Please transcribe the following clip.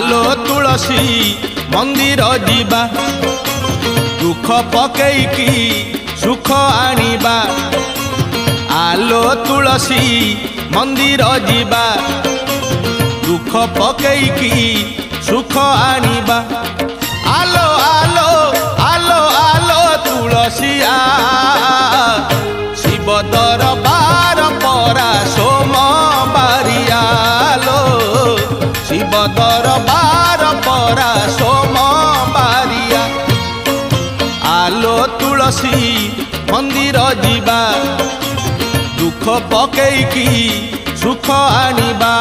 आलो तुलसी मंदिर जीवा दुख पकेईकी सुख आनिबा आलो तुलसी मंदिर जीवा दुख पकेईकी सुख आनिबा आलो आलो आलो आलो तुलसिया शिव दरबार परा सोमवारिया लो शिव दरबार परा सोमवारिया आलो तुलसी मंदिर जीवा दुख पकेईकी सुख आनिबा।